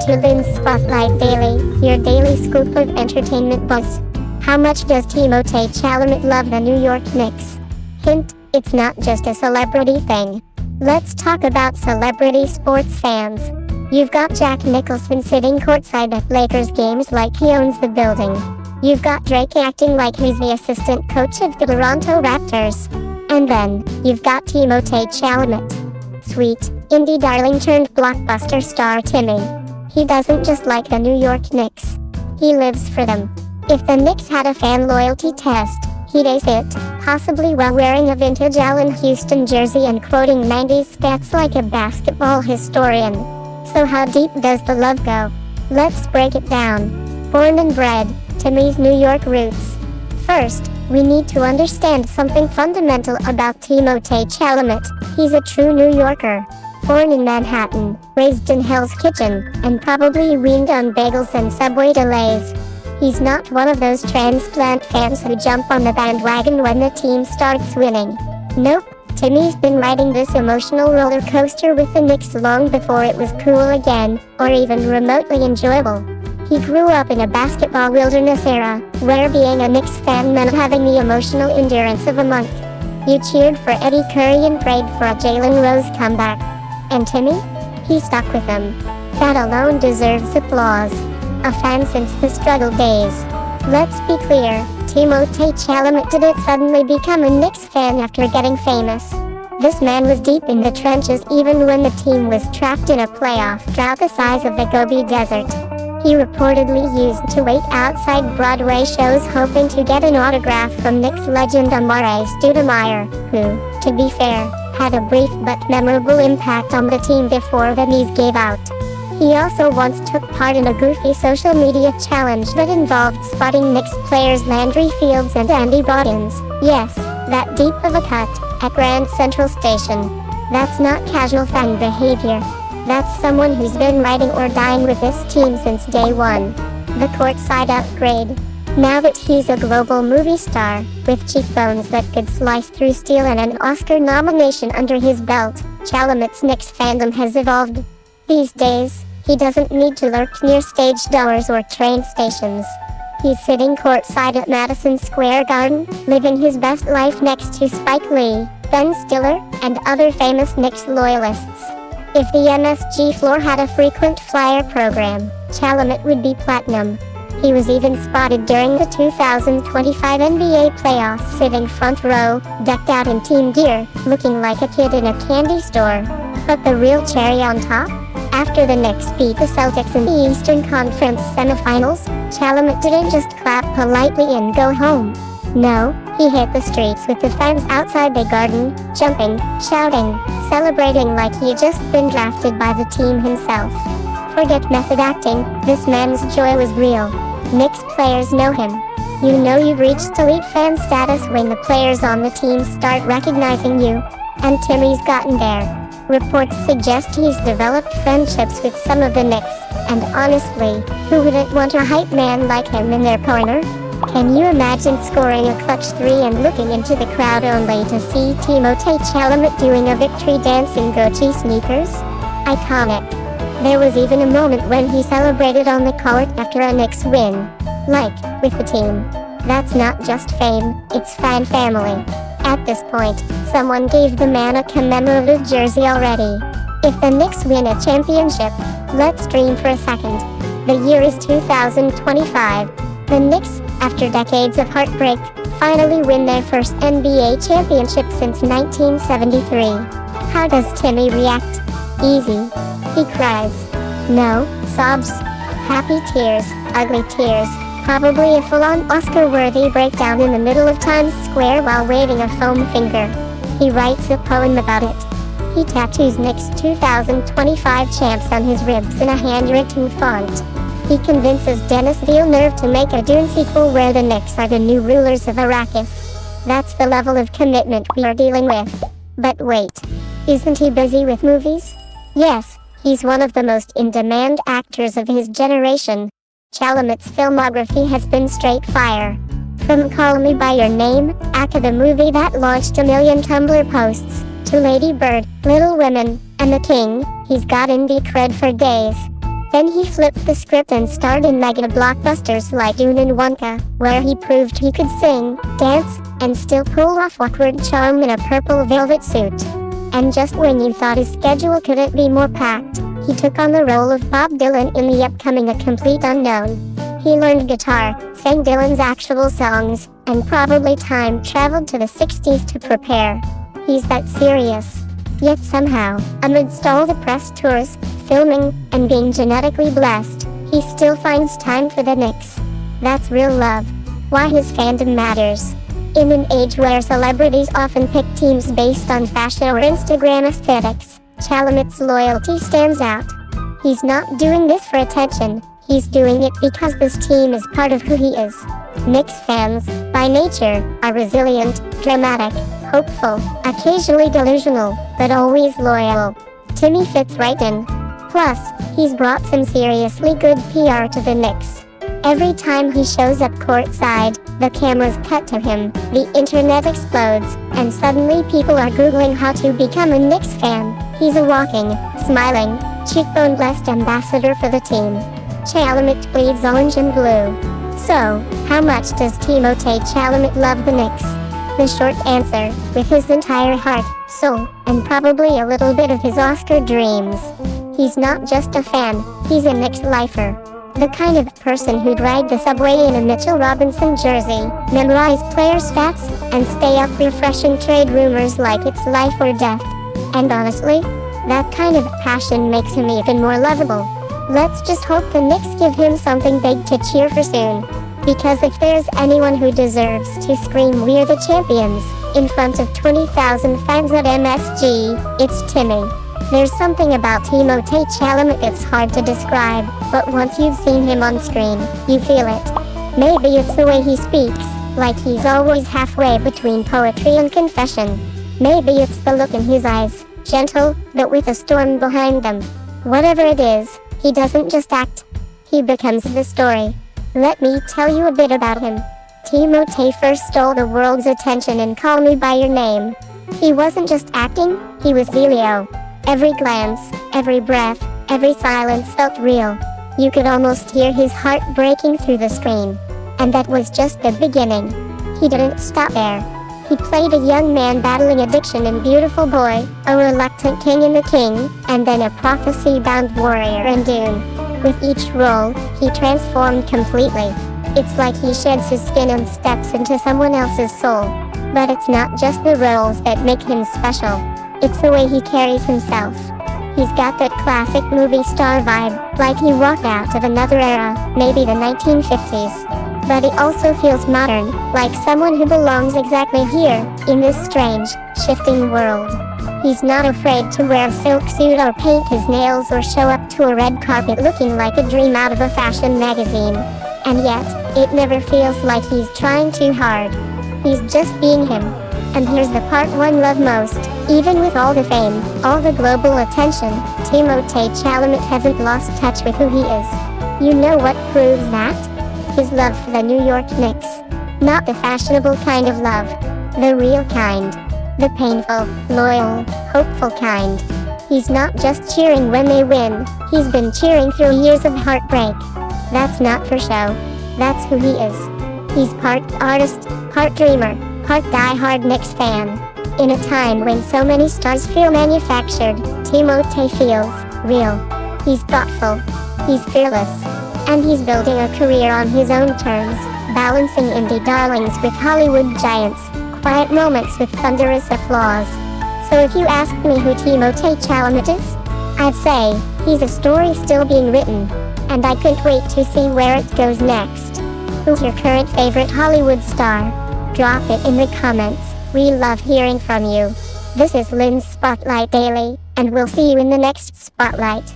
to Lynn's Spotlight Daily, your daily scoop of entertainment buzz. How much does Timothée Chalamet love the New York Knicks? Hint, it's not just a celebrity thing. Let's talk about celebrity sports fans. You've got Jack Nicholson sitting courtside at Lakers games like he owns the building. You've got Drake acting like he's the assistant coach of the Toronto Raptors. And then, you've got Timothée Chalamet. Sweet, indie darling turned blockbuster star Timmy. He doesn't just like the New York Knicks. He lives for them. If the Knicks had a fan loyalty test, he'd ace it, possibly while wearing a vintage Allen Houston jersey and quoting 90s stats like a basketball historian. So how deep does the love go? Let's break it down. Born and bred, Timmy's New York roots. First, we need to understand something fundamental about Timothée Chalamet. He's a true New Yorker. Born in Manhattan, raised in Hell's Kitchen, and probably weaned on bagels and Subway delays. He's not one of those transplant fans who jump on the bandwagon when the team starts winning. Nope, Timmy's been riding this emotional roller coaster with the Knicks long before it was cool again, or even remotely enjoyable. He grew up in a basketball wilderness era, where being a Knicks fan meant having the emotional endurance of a monk. You cheered for Eddie Curry and prayed for a Jalen Rose comeback. And Timmy? He stuck with them. That alone deserves applause. A fan since the struggle days. Let's be clear, Timothée Chalamet didn't suddenly become a Knicks fan after getting famous. This man was deep in the trenches even when the team was trapped in a playoff drought the size of the Gobi Desert. He reportedly used to wait outside Broadway shows hoping to get an autograph from Knicks legend Amare Stoudemire, who, to be fair, had a brief but memorable impact on the team before the knees gave out. He also once took part in a goofy social media challenge that involved spotting Knicks players Landry Fields and Andy Boddins, yes, that deep of a cut, at Grand Central Station. That's not casual fan behavior. That's someone who's been riding or dying with this team since day one. The courtside upgrade. Now that he's a global movie star, with cheekbones that could slice through steel and an Oscar nomination under his belt, Chalamet's Knicks fandom has evolved. These days, he doesn't need to lurk near stage doors or train stations. He's sitting courtside at Madison Square Garden, living his best life next to Spike Lee, Ben Stiller, and other famous Knicks loyalists. If the MSG floor had a frequent flyer program, Chalamet would be platinum. He was even spotted during the 2025 NBA playoffs sitting front row, decked out in team gear, looking like a kid in a candy store. But the real cherry on top? After the Knicks beat the Celtics in the Eastern Conference semifinals, Chalamet didn't just clap politely and go home. No, he hit the streets with the fans outside the Garden, jumping, shouting, celebrating like he'd just been drafted by the team himself. Forget method acting, this man's joy was real. Knicks players know him. You know you've reached elite fan status when the players on the team start recognizing you. And Timmy's gotten there. Reports suggest he's developed friendships with some of the Knicks, and honestly, who wouldn't want a hype man like him in their corner? Can you imagine scoring a clutch three and looking into the crowd only to see Timothée Chalamet doing a victory dance in Gucci sneakers? Iconic. There was even a moment when he celebrated on the court after a Knicks win. Like, with the team. That's not just fame, it's fan family. At this point, someone gave the man a commemorative jersey already. If the Knicks win a championship, let's dream for a second. The year is 2025. The Knicks, after decades of heartbreak, finally win their first NBA championship since 1973. How does Timmy react? Easy. He cries. No, sobs. Happy tears, ugly tears. Probably a full-on Oscar-worthy breakdown in the middle of Times Square while waving a foam finger. He writes a poem about it. He tattoos Knicks 2025 champs on his ribs in a handwritten font. He convinces Denis Villeneuve to make a Dune sequel where the Knicks are the new rulers of Arrakis. That's the level of commitment we are dealing with. But wait, isn't he busy with movies? Yes, he's one of the most in-demand actors of his generation. Chalamet's filmography has been straight fire. From Call Me By Your Name, aka the movie that launched a million Tumblr posts, to Lady Bird, Little Women, and The King, he's got indie cred for days. Then he flipped the script and starred in mega blockbusters like Dune and Wonka, where he proved he could sing, dance, and still pull off awkward charm in a purple velvet suit. And just when you thought his schedule couldn't be more packed, he took on the role of Bob Dylan in the upcoming A Complete Unknown. He learned guitar, sang Dylan's actual songs, and probably time-traveled to the 60s to prepare. He's that serious. Yet somehow, amidst all the press tours, filming, and being genetically blessed, he still finds time for the Knicks. That's real love. Why his fandom matters. In an age where celebrities often pick teams based on fashion or Instagram aesthetics, Chalamet's loyalty stands out. He's not doing this for attention, he's doing it because this team is part of who he is. Knicks fans, by nature, are resilient, dramatic, hopeful, occasionally delusional, but always loyal. Timmy fits right in. Plus, he's brought some seriously good PR to the Knicks. Every time he shows up courtside, the cameras cut to him, the internet explodes, and suddenly people are Googling how to become a Knicks fan. He's a walking, smiling, cheekbone-blessed ambassador for the team. Chalamet bleeds orange and blue. So, how much does Timothée Chalamet love the Knicks? The short answer, with his entire heart, soul, and probably a little bit of his Oscar dreams. He's not just a fan, he's a Knicks lifer. The kind of person who'd ride the subway in a Mitchell Robinson jersey, memorize players' stats, and stay up refreshing trade rumors like it's life or death. And honestly, that kind of passion makes him even more lovable. Let's just hope the Knicks give him something big to cheer for soon. Because if there's anyone who deserves to scream "We're the champions" in front of 20,000 fans at MSG, it's Timmy. There's something about Timothée Chalamet that's hard to describe, but once you've seen him on screen, you feel it. Maybe it's the way he speaks, like he's always halfway between poetry and confession. Maybe it's the look in his eyes, gentle, but with a storm behind them. Whatever it is, he doesn't just act. He becomes the story. Let me tell you a bit about him. Timothée first stole the world's attention in Call Me By Your Name. He wasn't just acting, he was Zelio. Every glance, every breath, every silence felt real. You could almost hear his heart breaking through the screen. And that was just the beginning. He didn't stop there. He played a young man battling addiction in Beautiful Boy, a reluctant king in The King, and then a prophecy-bound warrior in Dune. With each role, he transformed completely. It's like he sheds his skin and steps into someone else's soul. But it's not just the roles that make him special. It's the way he carries himself. He's got that classic movie star vibe, like he walked out of another era, maybe the 1950s. But he also feels modern, like someone who belongs exactly here, in this strange, shifting world. He's not afraid to wear a silk suit or paint his nails or show up to a red carpet looking like a dream out of a fashion magazine. And yet, it never feels like he's trying too hard. He's just being him. And here's the part one love most. Even with all the fame, all the global attention, Timothée Chalamet hasn't lost touch with who he is. You know what proves that? His love for the New York Knicks. Not the fashionable kind of love. The real kind. The painful, loyal, hopeful kind. He's not just cheering when they win, he's been cheering through years of heartbreak. That's not for show. That's who he is. He's part artist, part dreamer, part die-hard Knicks fan. In a time when so many stars feel manufactured, Timothée feels real. He's thoughtful. He's fearless. And he's building a career on his own terms, balancing indie darlings with Hollywood giants, quiet moments with thunderous applause. So if you ask me who Timothée Chalamet is, I'd say, he's a story still being written. And I couldn't wait to see where it goes next. Who's your current favorite Hollywood star? Drop it in the comments. We love hearing from you. This is Lynn's Spotlight Daily, and we'll see you in the next Spotlight.